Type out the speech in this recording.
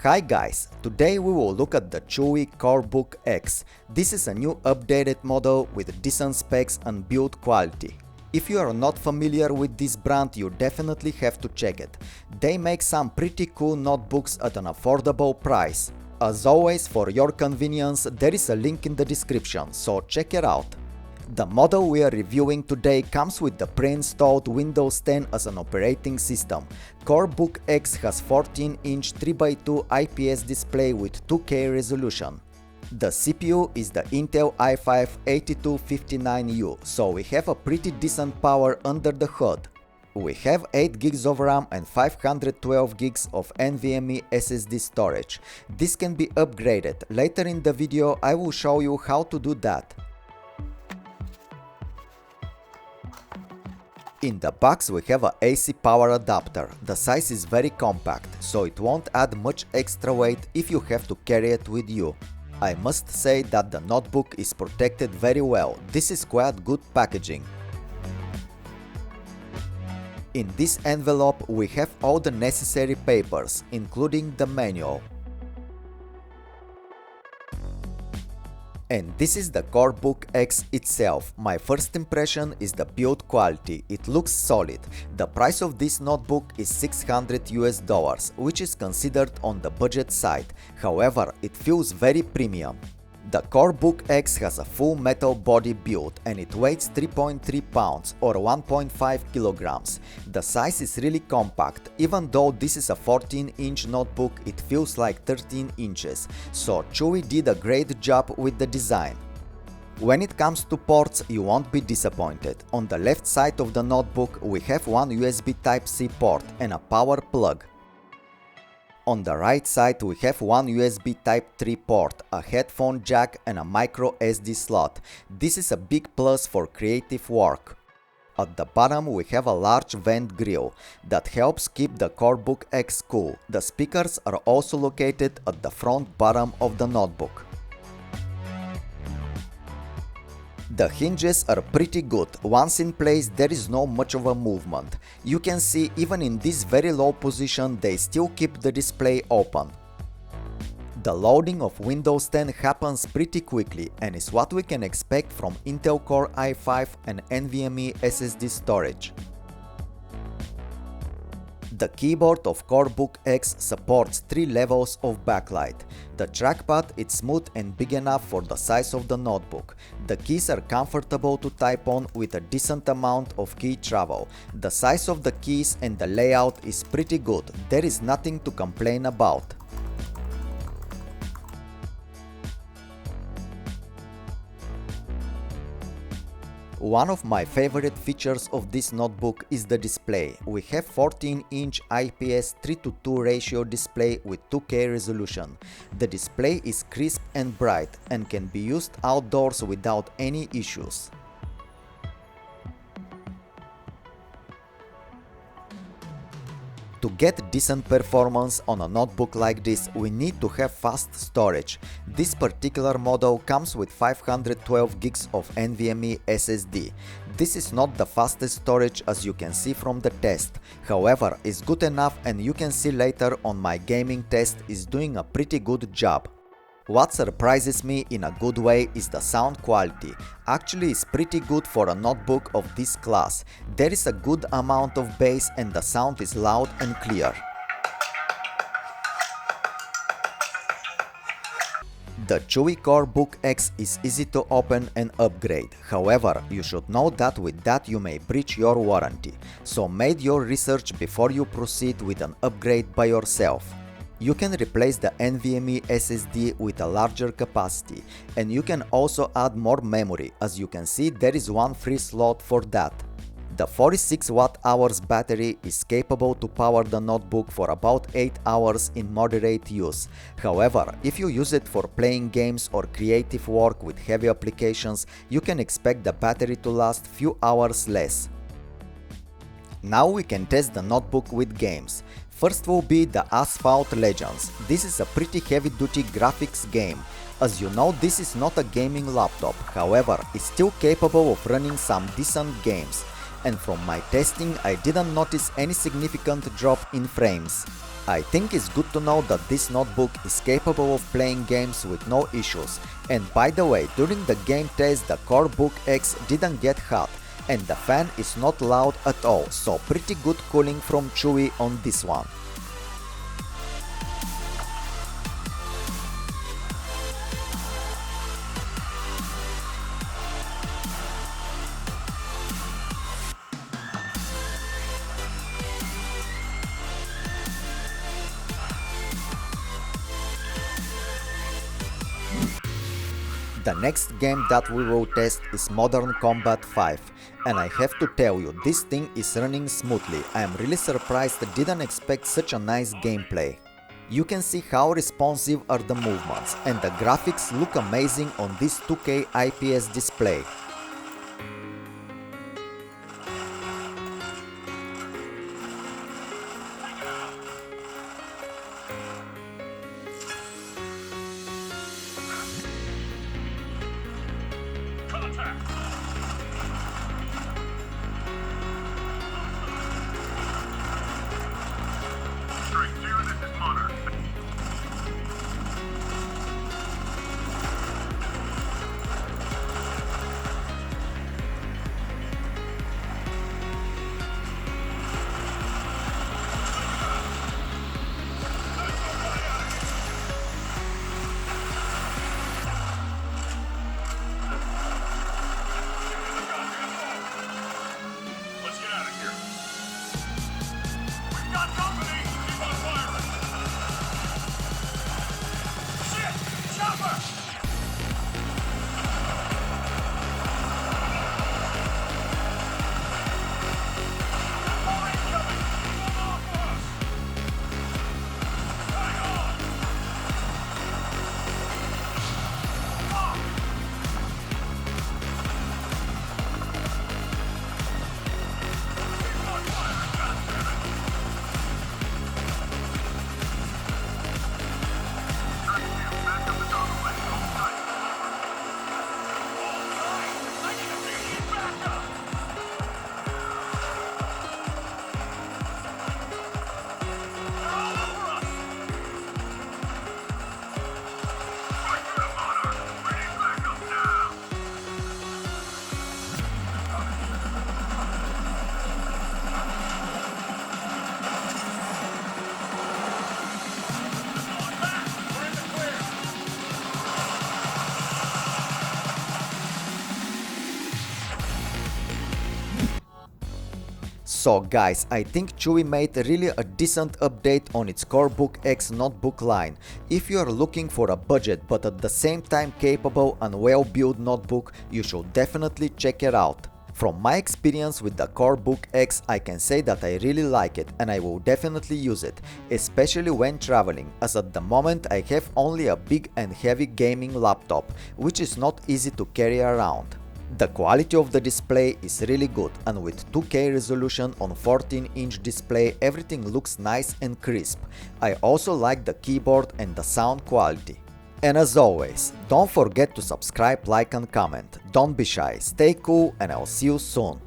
Hi guys, today we will look at the Chuwi CoreBook X. This is a new updated model with decent specs and build quality. If you are not familiar with this brand, you definitely have to check it. They make some pretty cool notebooks at an affordable price. As always, for your convenience, there is a link in the description, so check it out. The model we are reviewing today comes with the pre-installed Windows 10 as an operating system. CoreBook X has 14-inch 3x2 IPS display with 2K resolution. The CPU is the Intel i5-8259U, so we have a pretty decent power under the hood. We have 8 GB of RAM and 512 GB of NVMe SSD storage. This can be upgraded. Later in the video I will show you how to do that. In the box we have a AC power adapter. The size is very compact, so it won't add much extra weight if you have to carry it with you. I must say that the notebook is protected very well. This is quite good packaging. In this envelope we have all the necessary papers, including the manual. And this is the CoreBook X itself. My first impression is the build quality. It looks solid. The price of this notebook is $600, which is considered on the budget side. However, it feels very premium. The CoreBook X has a full metal body build and it weighs 3.3 pounds or 1.5 kilograms. The size is really compact. Even though this is a 14-inch notebook, it feels like 13 inches. So Chuwi did a great job with the design. When it comes to ports, you won't be disappointed. On the left side of the notebook we have one USB Type-C port and a power plug. On the right side we have one USB Type-3 port, a headphone jack and a micro SD slot. This is a big plus for creative work. At the bottom we have a large vent grill that helps keep the CoreBook X cool. The speakers are also located at the front bottom of the notebook. The hinges are pretty good. Once in place there is no much of a movement. You can see even in this very low position they still keep the display open. The loading of Windows 10 happens pretty quickly and is what we can expect from Intel Core i5 and NVMe SSD storage. The keyboard of CoreBook X supports 3 levels of backlight. The trackpad is smooth and big enough for the size of the notebook. The keys are comfortable to type on with a decent amount of key travel. The size of the keys and the layout is pretty good. There is nothing to complain about. One of my favorite features of this notebook is the display. We have 14-inch IPS 3:2 ratio display with 2K resolution. The display is crisp and bright and can be used outdoors without any issues. To get decent performance on a notebook like this, we need to have fast storage. This particular model comes with 512 GB of NVMe SSD. This is not the fastest storage as you can see from the test. However, it's good enough and you can see later on my gaming test is doing a pretty good job. What surprises me in a good way is the sound quality. Actually, it's pretty good for a notebook of this class. There is a good amount of bass and the sound is loud and clear. The Chuwi CoreBook X is easy to open and upgrade. However, you should know that with that you may breach your warranty. So make your research before you proceed with an upgrade by yourself. You can replace the NVMe SSD with a larger capacity, and you can also add more memory. As you can see, there is one free slot for that. The 46 Wh battery is capable to power the notebook for about 8 hours in moderate use. However, if you use it for playing games or creative work with heavy applications, you can expect the battery to last few hours less. Now we can test the notebook with games. First will be the Asphalt Legends. This is a pretty heavy-duty graphics game. As you know, this is not a gaming laptop, however, it's still capable of running some decent games. and from my testing I didn't notice any significant drop in frames. I think it's good to know that this notebook is capable of playing games with no issues, and by the way, during the game test the CoreBook X didn't get hot and the fan is not loud at all, so pretty good cooling from Chuwi on this one. The next game that we will test is Modern Combat 5, and I have to tell you, this thing is running smoothly. I am really surprised, didn't expect such a nice gameplay. You can see how responsive are the movements, and the graphics look amazing on this 2K IPS display. So guys, I think Chuwi made really a decent update on its CoreBook X notebook line. If you are looking for a budget but at the same time capable and well built notebook, you should definitely check it out. From my experience with the CoreBook X, I can say that I really like it and I will definitely use it, especially when traveling, as at the moment I have only a big and heavy gaming laptop, which is not easy to carry around. The quality of the display is really good, and with 2K resolution on 14-inch display everything looks nice and crisp. I also like the keyboard and the sound quality. And as always, don't forget to subscribe, like and comment. Don't be shy, stay cool, and I'll see you soon.